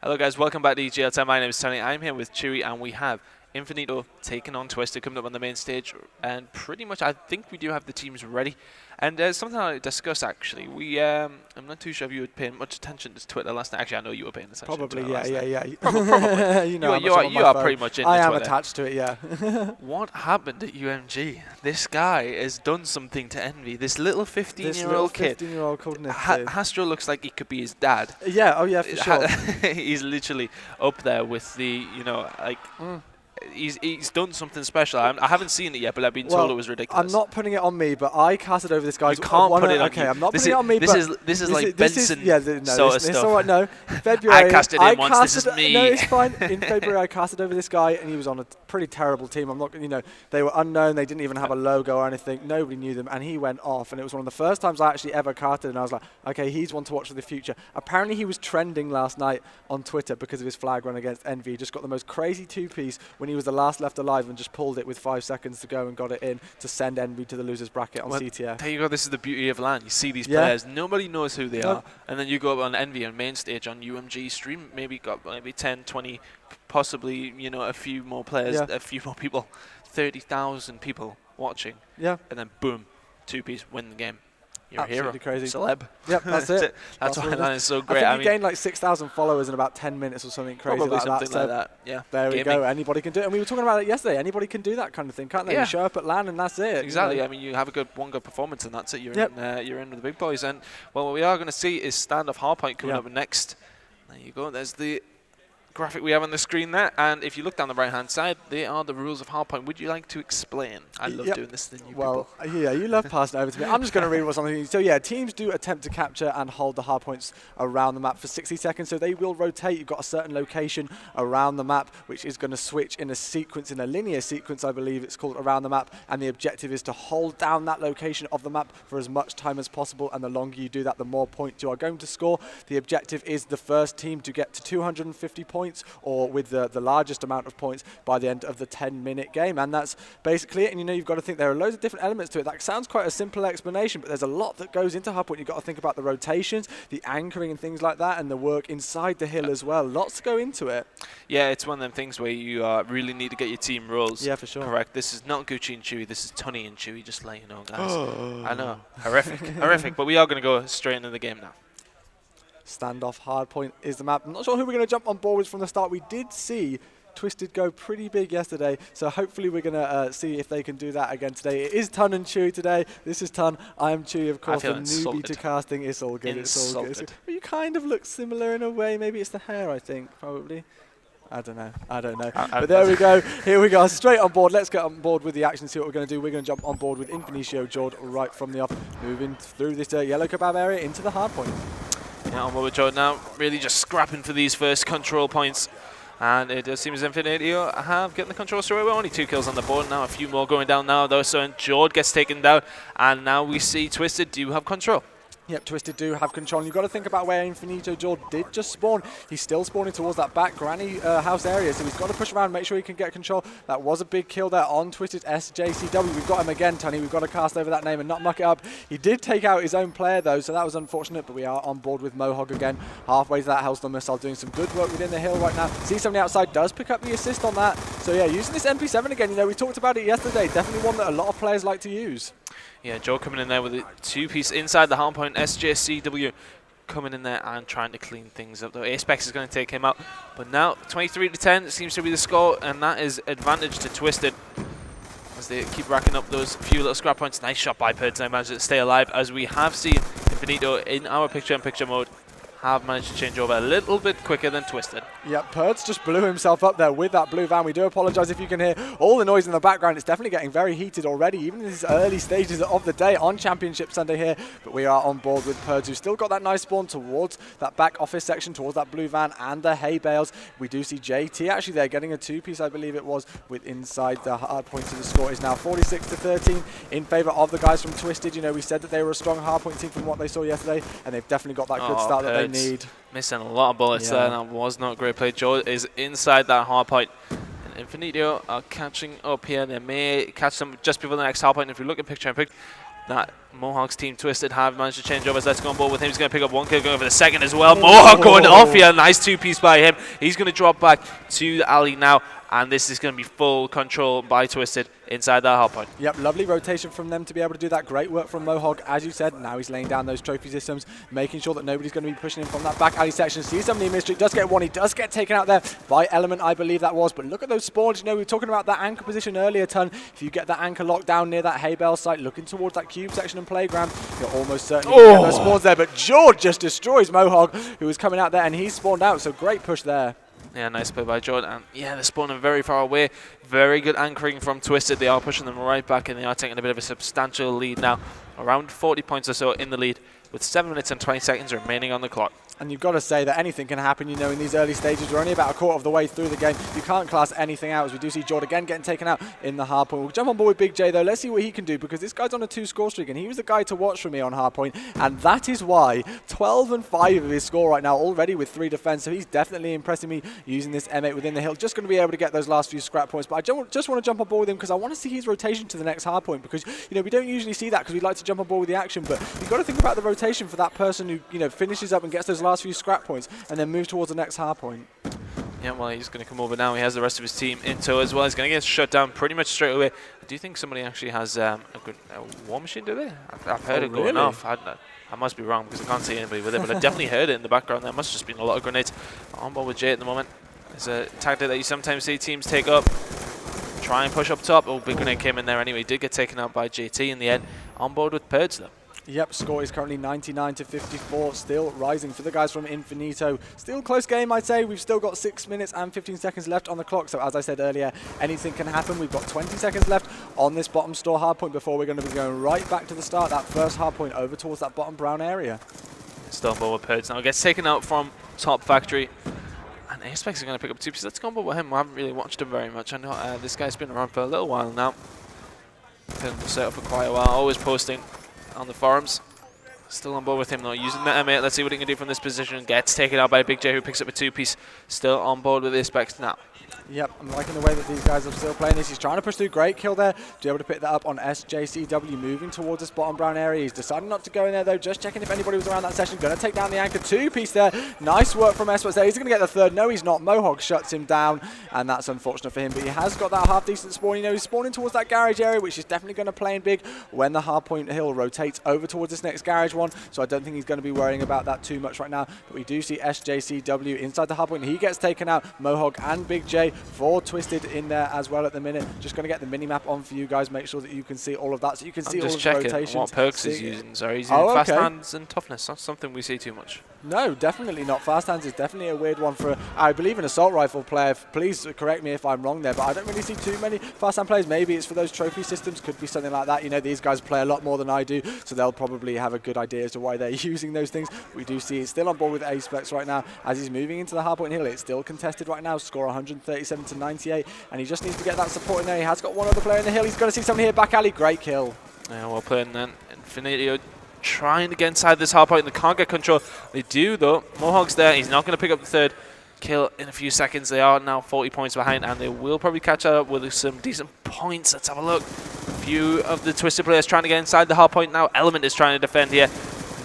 Hello guys, welcome back to EGL10. My name is Tony. I'm here with Chewy and we have Infinitio taking on Twisted coming up on the main stage, and pretty much I think we do have the teams ready. And there's something I discussed actually. I'm not too sure if you were paying much attention to Twitter last night. Actually, I know you were paying attention to Twitter last night. Yeah. Probably. you are pretty much into I am Twitter. attached to it, yeah. What happened at UMG? This guy has done something to Envy. This little 15-year-old kid. 15-year-old called Hastro looks like he could be his dad. Yeah, oh yeah, for sure. He's literally up there with the, He's done something special. I haven't seen it yet, but I've been told it was ridiculous. I'm not putting it on me, but I casted over this guy's. You can't put it on you. I'm not putting it on me. This is like Benson sort of stuff. It's all right. No, February. I casted him once. This is me. No, it's fine. In February, I casted over this guy, and he was on a pretty terrible team. I'm not. They were unknown. They didn't even have a logo or anything. Nobody knew them, and he went off. And it was one of the first times I actually ever casted, and I was like, okay, he's one to watch for the future. Apparently, he was trending last night on Twitter because of his flag run against Envy. He just got the most crazy two-piece when he was the last left alive, and just pulled it with 5 seconds to go and got it in to send Envy to the losers bracket on CTF. There you go. This is the beauty of LAN. You see these players, nobody knows who they are, and then you go up on Envy on main stage on UMG stream. Maybe 10, 20, possibly a few more players, a few more people, 30,000 people watching. Yeah, and then boom, two-piece, win the game. You're absolutely a hero. Crazy. Celeb. Yep, that's it. That's why LAN is so great. I think he gained like 6,000 followers in about 10 minutes or something crazy probably like something that. like that. Yeah. There we go. Anybody can do it. And we were talking about it yesterday. Anybody can do that kind of thing, can't they? You show up at LAN and that's it. Exactly. I mean, you have one good performance and that's it. You're in with the big boys. And what we are going to see is standoff Hardpoint coming up next. There you go. There's the graphic we have on the screen there, and if you look down the right hand side, they are the rules of Hardpoint. Would you like to explain? I love doing this to new people. Yeah, you love passing it over to me. I'm just going to read what's on the screen. So yeah, teams do attempt to capture and hold the hardpoints around the map for 60 seconds, so they will rotate. You've got a certain location around the map which is going to switch in a sequence, in a linear sequence I believe it's called, around the map, and the objective is to hold down that location of the map for as much time as possible, and the longer you do that, the more points you are going to score. The objective is the first team to get to 250 points, or with the largest amount of points by the end of the 10-minute game. And that's basically it. And you've got to think there are loads of different elements to it. That sounds quite a simple explanation, but there's a lot that goes into Hardpoint. You've got to think about the rotations, the anchoring and things like that, and the work inside the hill as well. Lots to go into it. Yeah, it's one of them things where you really need to get your team roles for correct. This is not Gucci and Chewy. This is Tony and Chewy, just to let you know, guys. I know. Horrific. But we are going to go straight into the game now. Standoff Hardpoint is the map. I'm not sure who we're going to jump on board with from the start. We did see Twisted go pretty big yesterday, so hopefully we're going to see if they can do that again today. It is Ton and Chewy today. This is Ton. I am Chewy, of course, the newbie to casting. It's all good. It's all good. But you kind of look similar in a way. Maybe it's the hair, I think, probably. I don't know. But there we go. Here we go. Straight on board. Let's get on board with the action, see what we're going to do. We're going to jump on board with Infinitio Jord right from the off, moving through this yellow kebab area into the hardpoint. Yeah, on board with Jordan now, really just scrapping for these first control points. And it does seem as Infinitio have getting the control straight away. Only 2 kills on the board now, a few more going down now though. So Jord gets taken down, and now we see Twisted do have control. Yep, Twisted do have control. And you've got to think about where Infinitio Jord did just spawn. He's still spawning towards that back granny house area, so he's got to push around, make sure he can get control. That was a big kill there on Twisted SJCW. We've got him again, Tony. We've got to cast over that name and not muck it up. He did take out his own player, though, so that was unfortunate, but we are on board with Mohawk again. Halfway to that Hellstorm missile, doing some good work within the hill right now. See somebody outside, does pick up the assist on that. So yeah, using this MP7 again, we talked about it yesterday. Definitely one that a lot of players like to use. Yeah, Joe coming in there with a 2-piece inside the hardpoint. SJCW coming in there and trying to clean things up. Though Apex is going to take him out. But now 23-10 seems to be the score, and that is advantage to Twisted as they keep racking up those few little scrap points. Nice shot by Perds. They managed to stay alive, as we have seen Infinitio in our picture-in-picture mode have managed to change over a little bit quicker than Twisted. Yeah, Perds just blew himself up there with that blue van. We do apologise if you can hear all the noise in the background. It's definitely getting very heated already, even in these early stages of the day on Championship Sunday here. But we are on board with Perds, who's still got that nice spawn towards that back office section, towards that blue van and the hay bales. We do see JT actually there getting a 2-piece, I believe it was, with inside the hard point. So the score is now 46-13 in favour of the guys from Twisted. We said that they were a strong hardpoint team from what they saw yesterday, and they've definitely got that good start that they need. Missing a lot of bullets there. That was not great play. Joe is inside that hard point. And Infinitio are catching up here. They may catch them just before the next hard point. If you look at picture in picture, that Mohawk's team Twisted have managed to change over. Let's go on board with him. He's going to pick up one kill, going for the second as well. Mohawk going off here. Nice two-piece by him. He's going to drop back to the alley now, and this is going to be full control by Twisted inside that hardpoint. Yep, lovely rotation from them to be able to do that. Great work from Mohawk, as you said. Now he's laying down those trophy systems, making sure that nobody's going to be pushing him from that back alley section. Sees somebody in mystery, does get one. He does get taken out there by Element, I believe that was. But look at those spawns. You know, we were talking about that anchor position earlier, Ton. If you get that anchor locked down near that hay bale site, looking towards that cube section and playground, you're almost certainly going to get those spawns there. But George just destroys Mohawk, who was coming out there, and he's spawned out. So great push there. Yeah, nice play by Jordan. And yeah, they're spawning very far away. Very good anchoring from Twisted. They are pushing them right back, and they are taking a bit of a substantial lead now. Around 40 points or so in the lead, with 7 minutes and 20 seconds remaining on the clock. And you've got to say that anything can happen, you know, in these early stages. We're only about a quarter of the way through the game. You can't class anything out, as we do see Jordan again getting taken out in the hardpoint. We'll jump on board with Big J, though. Let's see what he can do, because this guy's on a 2-score streak, and he was the guy to watch for me on hardpoint, and that is why 12 and 5 of his score right now, already with 3 defense, so he's definitely impressing me using this M8 within the hill. Just going to be able to get those last few scrap points, but I just want to jump on board with him, because I want to see his rotation to the next hardpoint, because, you know, we don't usually see that, because we like to jump on board with the action, but you've got to think about the rotation for that person who, you know, finishes up and gets those last few scrap points, and then move towards the next hard point. Yeah, well, he's going to come over now. He has the rest of his team in tow as well. He's going to get shut down pretty much straight away. I do think somebody actually has a good war machine, do they? I've heard it going off. I must be wrong, because I can't see anybody with it, but I definitely heard it in the background. There must have just been a lot of grenades on board with Jay at the moment. It's a tactic that you sometimes see teams take up. Try and push up top. Oh, big grenade came in there anyway. He did get taken out by JT in the end. On board with Purge, though. Yep, score is currently 99 to 54, still rising for the guys from Infinitio. Still close game, I'd say. We've still got 6 minutes and 15 seconds left on the clock. So as I said earlier, anything can happen. We've got 20 seconds left on this bottom store hardpoint before we're going to be going right back to the start, that first hardpoint over towards that bottom brown area. Still on board with Purge now. Gets taken out from top factory. And Apex is going to pick up 2 pieces. Let's go on board with him. I haven't really watched him very much. I know this guy's been around for a little while now. Been set up for quite a while. Always posting on the forums. Still on board with him though, using the M8. Let's see what he can do from this position. Gets taken out by Big J, who picks up a 2-piece. Still on board with Apex now. Yep, I'm liking the way that these guys are still playing this. He's trying to push through. Great kill there. To be able to pick that up on SJCW, moving towards this bottom brown area. He's decided not to go in there though, just checking if anybody was around that session. Going to take down the anchor. 2-piece there. Nice work from Esports there. He's going to get the third. No, he's not. Mohawk shuts him down, and that's unfortunate for him. But he has got that half-decent spawn. You know, he's spawning towards that garage area, which is definitely going to play in big when the hardpoint hill rotates over towards this next garage one. So I don't think he's going to be worrying about that too much right now. But we do see SJCW inside the hardpoint. He gets taken out. Mohawk and Big J for Twisted in there as well at the minute. Just going to get the mini-map on for you guys, make sure that you can see all of that, so you can see all of the rotations. I'm just checking what perks he's using. Sorry, he's using fast hands and toughness. That's something we see too much. No, definitely not. Fast hands is definitely a weird one for, I believe, an assault rifle player. Please correct me if I'm wrong there, but I don't really see too many fast hand players. Maybe it's for those trophy systems, could be something like that. You know, these guys play a lot more than I do, so they'll probably have a good idea as to why they're using those things. We do see it's still on board with Apex right now as he's moving into the hardpoint hill. It's still contested right now, score 137 to 98, and he just needs to get that support in there. He has got one other player in the hill. He's going to see somebody here, back alley. Great kill. Yeah, well played then. Infinitio trying to get inside this hardpoint, and they can't get control. They do though. Mohawk's there. He's not going to pick up the third kill in a few seconds. They are now 40 points behind, and they will probably catch up with some decent points. Let's have a look. A few of the Twisted players trying to get inside the hardpoint now. Element is trying to defend here,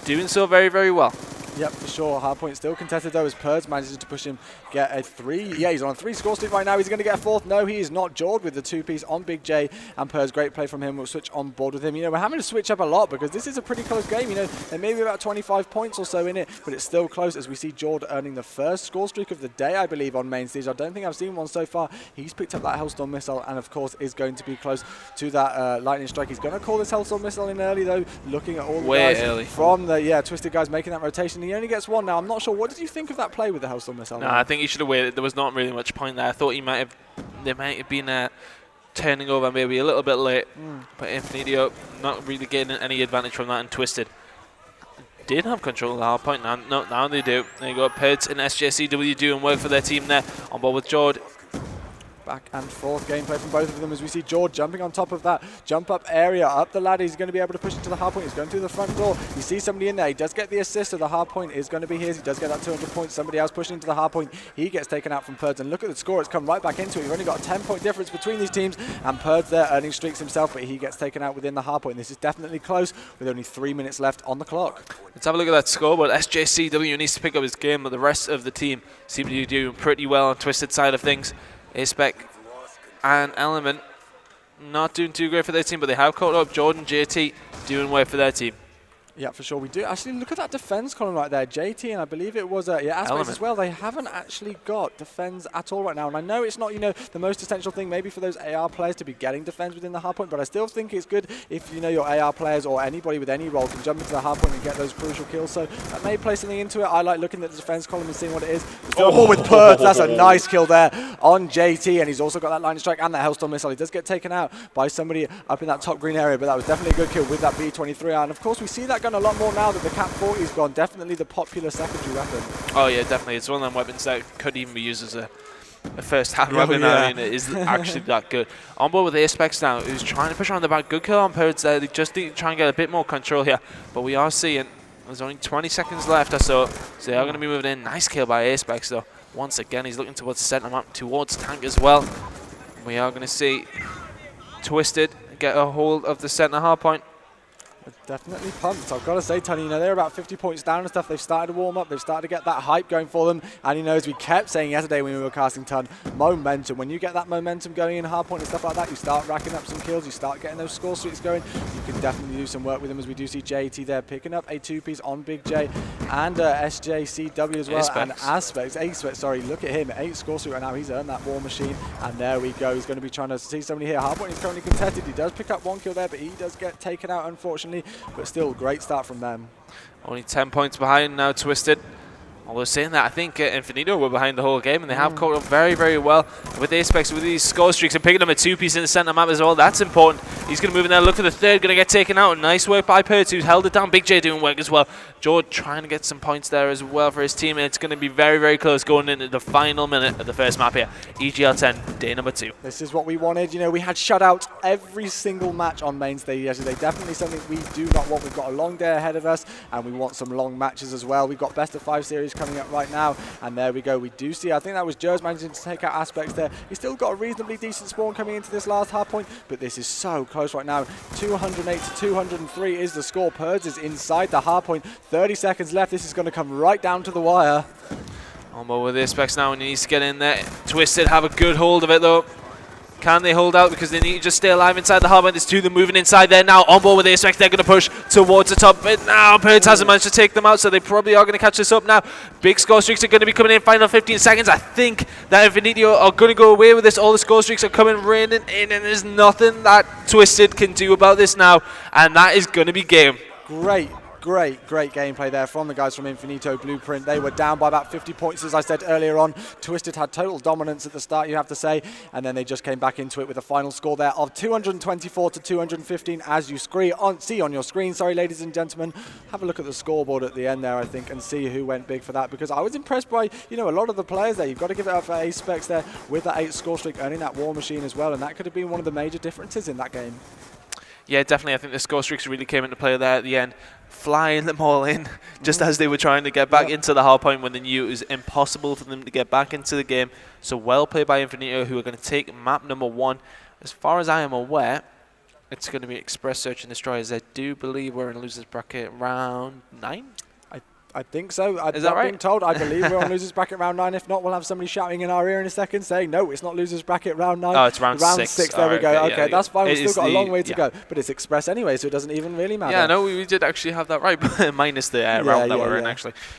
doing so very, very well. Yep, for sure. Hardpoint still contested though, as Purge manages to push him get a 3. Yeah, he's on a 3-score streak right now. He's going to get a 4th. No, he is not. Jord with the 2-piece on Big J, and Purge, great play from him. We'll switch on board with him. You know, we're having to switch up a lot because this is a pretty close game. You know, there may be about 25 points or so in it, but it's still close as we see Jord earning the first score streak of the day, I believe, on main stage. I don't think I've seen one so far. He's picked up that Hellstorm missile and, of course, is going to be close to that lightning strike. He's going to call this Hellstorm missile in early, though, looking at all the guys from the Twisted guys making that rotation. He only gets one now. I'm not sure. What did you think of that play with the Hellstorm missile? No, I think he should have waited. There was not really much point there. I thought they might have been turning over maybe a little bit late, but Infinitio not really getting any advantage from that, and Twisted did have control of the hard point. Now they do. There you go. Peds and SJCW doing work for their team there. On board with Jord. back and forth gameplay from both of them as we see George jumping on top of that jump up area, up the ladder. He's going to be able to push it to the hard point. He's going through the front door. He sees somebody in there. He does get the assist, so the hard point is going to be his. He does get that 200 points. Somebody else pushing into the hard point. He gets taken out from Purds, and look at the score. It's come right back into it. You've only got a 10-point difference between these teams, and Purds there earning streaks himself, but he gets taken out within the hard point. This is definitely close with only 3 minutes left on the clock. Let's have a look at that scoreboard. SJCW needs to pick up his game, but the rest of the team seem to be doing pretty well on Twisted side of things. Aspec and Element not doing too great for their team, but they have caught up. Jordan, JT doing well for their team. Yeah, for sure. We do. Actually, look at that defense column right there. JT and I believe it was Aspects as well. They haven't actually got defense at all right now. And I know it's not, the most essential thing maybe for those AR players to be getting defense within the hardpoint, but I still think it's good if, your AR players or anybody with any role can jump into the hardpoint and get those crucial kills. So that may play something into it. I like looking at the defense column and seeing what it is. Still with Purds. That's a nice kill there on JT, and he's also got that line strike and that Hellstorm missile. He does get taken out by somebody up in that top green area, but that was definitely a good kill with that B23. And of course, we see that gun a lot more now that the Cap 40's gone. Definitely the popular secondary weapon. Oh yeah, definitely. It's one of them weapons that could even be used as a first-hand weapon. Yeah. I mean, it is actually that good. On board with Apex now, who's trying to push around the back. Good kill on Purds there. They just need to try and get a bit more control here. But we are seeing there's only 20 seconds left or so. So they are going to be moving in. Nice kill by Apex though. Once again, he's looking towards the center map, towards Tank as well. We are going to see Twisted get a hold of the center hardpoint. Definitely pumped. I've got to say, Tony, they're about 50 points down and stuff. They've started to warm up. They've started to get that hype going for them. And, as we kept saying yesterday when we were casting Ton, momentum. When you get that momentum going in hardpoint and stuff like that, you start racking up some kills. You start getting those score streaks going. You can definitely do some work with them, as we do see JT there picking up a 2-piece on Big J and SJCW as well. And Aspects, sorry, look at him. 8 score streak right now. He's earned that war machine. And there we go. He's going to be trying to see somebody here. Hardpoint is currently contested. He does pick up 1 kill there, but he does get taken out, unfortunately. But still, great start from them. Only 10 points behind now, Twisted. Although saying that, I think Infinitio were behind the whole game, and they have caught up very, very well with Apex with these score streaks and picking up a 2-piece in the center map as well. That's important. He's going to move in there, look for the third, going to get taken out. Nice work by Purds, who's held it down. Big J doing work as well. George trying to get some points there as well for his team, and it's going to be very, very close going into the final minute of the first map here. EGL10, day number 2. This is what we wanted. We had shutouts every single match on main stage yesterday. Definitely something we do not want. We've got a long day ahead of us, and we want some long matches as well. We've got best of 5 series coming up right now. And there we go. We do see, I think that was Jers managing to take out Aspects there. He's still got a reasonably decent spawn coming into this last hard point, but this is so close right now. 208 to 203 is the score. Purds is inside the hard point. 30 seconds left. This is going to come right down to the wire. On board with Aspects now, and he needs to get in there. Twisted have a good hold of it though. Can they hold out, because they need to just stay alive inside the harbor? There's 2 of them moving inside there now. On board with the Aspect, they're going to push towards the top. But now Purds hasn't managed to take them out, so they probably are going to catch this up now. Big score streaks are going to be coming in final 15 seconds. I think that Infinitio are going to go away with this. All the score streaks are coming raining in, and there's nothing that Twisted can do about this now. And that is going to be game. Great gameplay there from the guys from Infinitio Blueprint. They were down by about 50 points, as I said earlier on. Twisted had total dominance at the start, you have to say, and then they just came back into it with a final score there of 224 to 215, as you see on your screen. Sorry, ladies and gentlemen. Have a look at the scoreboard at the end there, I think, and see who went big for that, because I was impressed by, a lot of the players there. You've got to give it up for Apex there with that 8 score streak, earning that war machine as well, and that could have been one of the major differences in that game. Yeah, definitely. I think the score streaks really came into play there at the end, flying them all in just as they were trying to get back into the hard point when they knew it was impossible for them to get back into the game. So well played by Infinitio, who are going to take map number 1. As far as I am aware, it's going to be Express Search and Destroy, as I do believe we're in losers bracket round 9. I think so. Is that right? Being told, I believe we're on losers bracket round 9. If not, we'll have somebody shouting in our ear in a second saying, no, it's not losers bracket round 9. Oh, it's round 6. Round 6, there we go. Okay, that's fine. We've still got a long way to go. But it's Express anyway, so it doesn't even really matter. Yeah, no, we did actually have that right, minus the round that we're in, actually.